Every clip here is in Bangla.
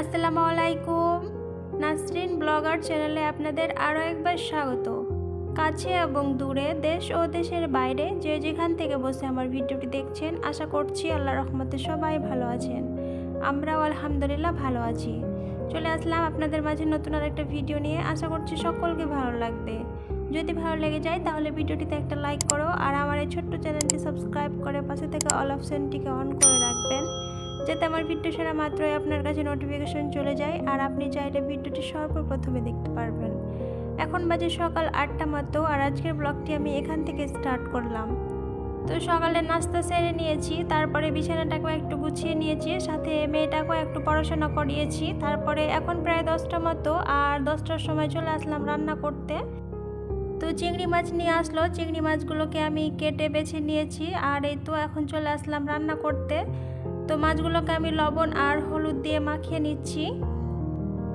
আসসালামু আলাইকুম। নাসরিন ব্লগার চ্যানেলে আপনাদের আরও একবার স্বাগত। কাছে এবং দূরে, দেশ ও দেশের বাইরে যে যেখান থেকে বসে আমার ভিডিওটি দেখছেন, আশা করছি আল্লাহর রহমতে সবাই ভালো আছেন। আমরাও আলহামদুলিল্লাহ ভালো আছি। চলে আসলাম আপনাদের মাঝে নতুন আর একটা ভিডিও নিয়ে। আশা করছি সকলকে ভালো লাগবে। যদি ভালো লেগে যায় তাহলে ভিডিওটিতে একটা লাইক করো, আর আমার এই ছোট্ট চ্যানেলটি সাবস্ক্রাইব করে পাশে থেকে অল অপশনটিকে অন করে রাখবেন, যাতে আমার ভিডিও ছাড়া মাত্রই আপনার কাছে নোটিফিকেশন চলে যায় আর আপনি চাইলে ভিডিওটি সর্বপ্রথমে দেখতে পারবেন। এখন বাজে সকাল 8টা মতো, আর আজকের ব্লগটি আমি এখান থেকে স্টার্ট করলাম। তো সকালে নাস্তা সেরে নিয়েছি, তারপরে বিছানাটাকেও একটু গুছিয়ে নিয়েছি, সাথে মেয়েটাকেও একটু পড়াশোনা করিয়েছি। তারপরে এখন প্রায় 10টা মতো, আর 10টার সময় চলে আসলাম রান্না করতে। তো চিংড়ি মাছ নিয়ে আসলো, চিংড়ি মাছগুলোকে আমি কেটে বেছে নিয়েছি, আর এই তো এখন চলে আসলাম রান্না করতে। তো মাছগুলোকে আমি লবণ আর হলুদ দিয়ে মাখিয়ে নিচ্ছি।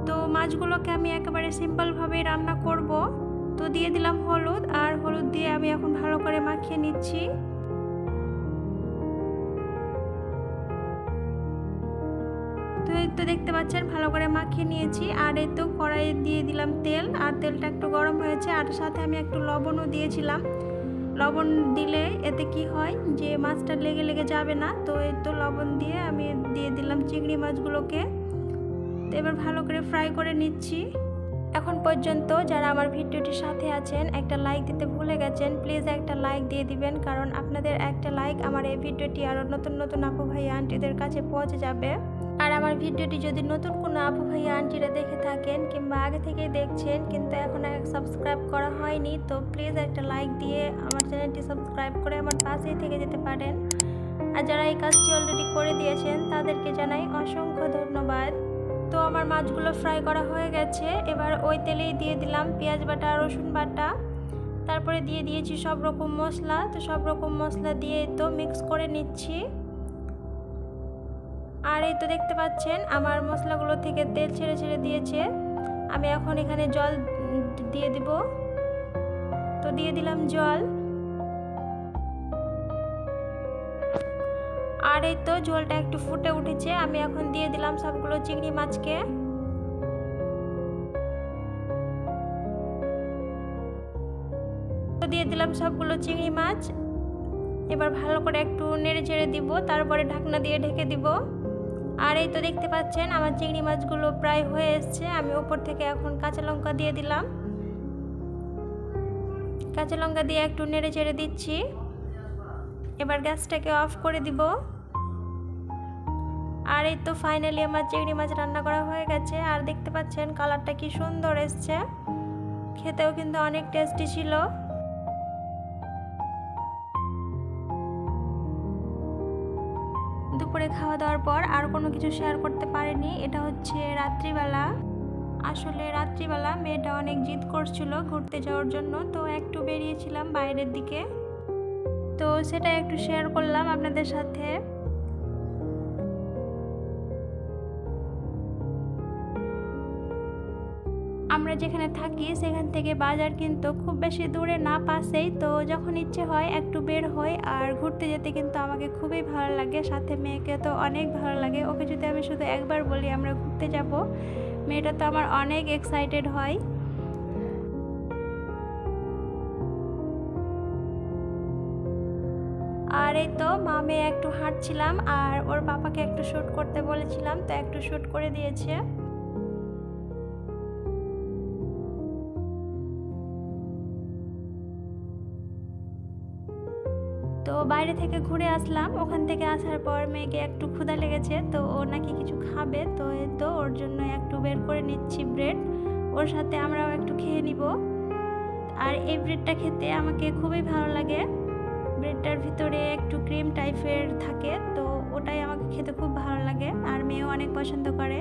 তো মাছগুলোকে আমি একেবারে সিম্পলভাবেই রান্না করব। তো দিয়ে দিলাম হলুদ, আর হলুদ দিয়ে আমি এখন ভালো করে মাখিয়ে নিচ্ছি। তো এই তো দেখতে পাচ্ছেন ভালো করে মাখিয়ে নিয়েছি, আর এই তো কড়াইয়ে দিয়ে দিলাম তেল, আর তেলটা একটু গরম হয়েছে, আর সাথে আমি একটু লবণও দিয়েছিলাম। লবণ দিলে এতে কি হয় যে মাছটা লেগে লেগে যাবে না। তো এই তো লবণ দিয়ে আমি দিয়ে দিলাম চিংড়ি মাছগুলোকে। তো এবার ভালো করে ফ্রাই করে নিচ্ছি। এখন পর্যন্ত যারা আমার ভিডিওটির সাথে আছেন, একটা লাইক দিতে ভুলে গেছেন, প্লিজ একটা লাইক দিয়ে দিবেন, কারণ আপনাদের একটা লাইক আমার এই ভিডিওটি আরও নতুন নতুন আপু ভাইয়া আন্টিদের কাছে পৌঁছে যাবে। আর আমার ভিডিওটি যদি নতুন কোনো আপু ভাইয়া আন্টিরা দেখে থাকেন কিংবা আগে থেকে দেখছেন কিন্তু এখন সাবস্ক্রাইব করা হয়নি, তো প্লিজ একটা লাইক দিয়ে আমার চ্যানেলটি সাবস্ক্রাইব করে আমার পাশেই থেকে যেতে পারেন। আর যারা এই কাজটি অলরেডি করে দিয়েছেন তাদেরকে জানাই অসংখ্য ধন্যবাদ। তো আমার মাছগুলো ফ্রাই করা হয়ে গেছে, এবার ওই তেলেই দিয়ে দিলাম পেঁয়াজ বাটা, রসুন বাটা, তারপরে দিয়ে দিয়েছি সব রকম মশলা। তো সব রকম মশলা দিয়ে তো মিক্স করে নিচ্ছি। আর এই তো দেখতে পাচ্ছেন আমার মশলাগুলো থেকে তেল ছেড়ে ছেড়ে দিয়েছে। আমি এখন এখানে জল দিয়ে দিব। তো দিয়ে দিলাম জল, আর এই তো ঝোলটা একটু ফুটে উঠেছে। আমি এখন দিয়ে দিলাম সবগুলো চিংড়ি মাছকে। তো দিয়ে দিলাম সবগুলো চিংড়ি মাছ। এবার ভালো করে একটু নেড়ে চেড়ে দিব, তারপরে ঢাকনা দিয়ে ঢেকে দিব। আর এই তো দেখতে পাচ্ছেন আমার চিংড়ি মাছগুলো প্রায় হয়ে এসছে। আমি উপর থেকে এখন কাঁচা লঙ্কা দিয়ে দিলাম। কাঁচা লঙ্কা দিয়ে একটু নেড়ে চেড়ে দিচ্ছি। এবার গ্যাসটাকে অফ করে দিব। আর এই তো ফাইনালি আমার চিংড়ি মাছ রান্না করা হয়ে গেছে, আর দেখতে পাচ্ছেন কালারটা কি সুন্দর এসছে। খেতেও কিন্তু অনেক টেস্টি ছিল। দুপুরে খাওয়া দাওয়ার পর আর কোনো কিছু শেয়ার করতে পারিনি। এটা হচ্ছে রাত্রিবেলা। আসলে রাত্রিবেলা মেয়েটা অনেক জিদ করছিল ঘুরতে যাওয়ার জন্য, তো একটু বেরিয়েছিলাম বাইরের দিকে। তো সেটা একটু শেয়ার করলাম আপনাদের সাথে। আমরা যেখানে থাকি সেখান থেকে বাজার কিন্তু খুব বেশি দূরে না, পাশেই। তো যখন ইচ্ছে হয় একটু বের হই, আর ঘুরতে যেতে কিন্তু আমাকে খুবই ভালো লাগে। সাথে মেয়েকে তো অনেক ভালো লাগে। ওকে যদি আমি শুধু একবার বলি আমরা ঘুরতে যাব, মেয়েটা তো আমার অনেক এক্সাইটেড হয়। আর এই তো মা মেয়ে একটু হাঁটছিলাম, আর ওর পাপাকে একটু শ্যুট করতে বলেছিলাম, তো একটু শ্যুট করে দিয়েছে। তো বাইরে থেকে ঘুরে আসলাম, ওখান থেকে আসার পর মেয়েকে একটু ক্ষুধা লেগেছে, তো ও নাকি কিছু খাবে। তো এই তো ওর জন্য একটু বের করে নিচ্ছি ব্রেড, ওর সাথে আমরাও একটু খেয়ে নিব। আর এই ব্রেডটা খেতে আমাকে খুবই ভালো লাগে। ব্রেডটার ভিতরে একটু ক্রিম টাইপের থাকে, তো ওটাই আমাকে খেতে খুব ভালো লাগে, আর মেয়েও অনেক পছন্দ করে।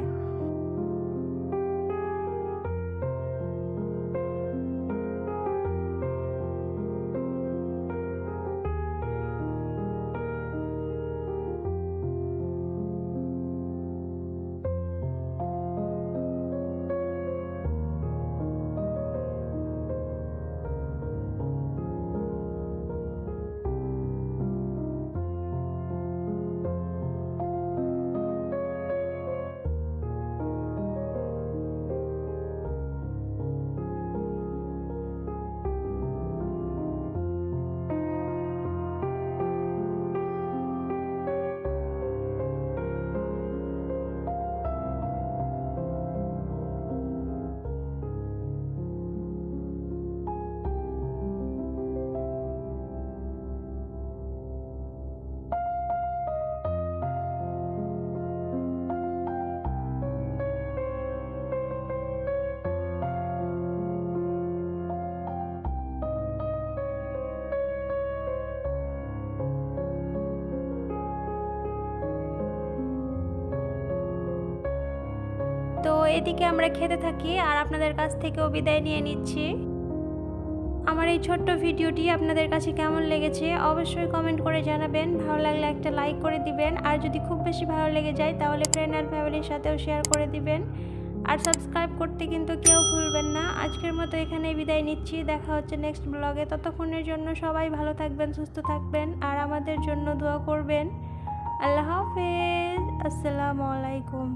এদিকে আমরা খেতে থাকি আর আপনাদের কাছ থেকেও বিদায় নিয়ে নিচ্ছি। আমার এই ছোট্ট ভিডিওটি আপনাদের কাছে কেমন লেগেছে অবশ্যই কমেন্ট করে জানাবেন। ভালো লাগলে একটা লাইক করে দিবেন, আর যদি খুব বেশি ভালো লেগে যায় তাহলে ফ্রেন্ড আর ফ্যামিলির সাথেও শেয়ার করে দিবেন, আর সাবস্ক্রাইব করতে কিন্তু কেউ ভুলবেন না। আজকের মতো এখানেই বিদায় নিচ্ছি, দেখা হচ্ছে নেক্সট ব্লগে। ততক্ষণের জন্য সবাই ভালো থাকবেন, সুস্থ থাকবেন, আর আমাদের জন্য দোয়া করবেন। আল্লাহ হাফেজ, আসসালামু আলাইকুম।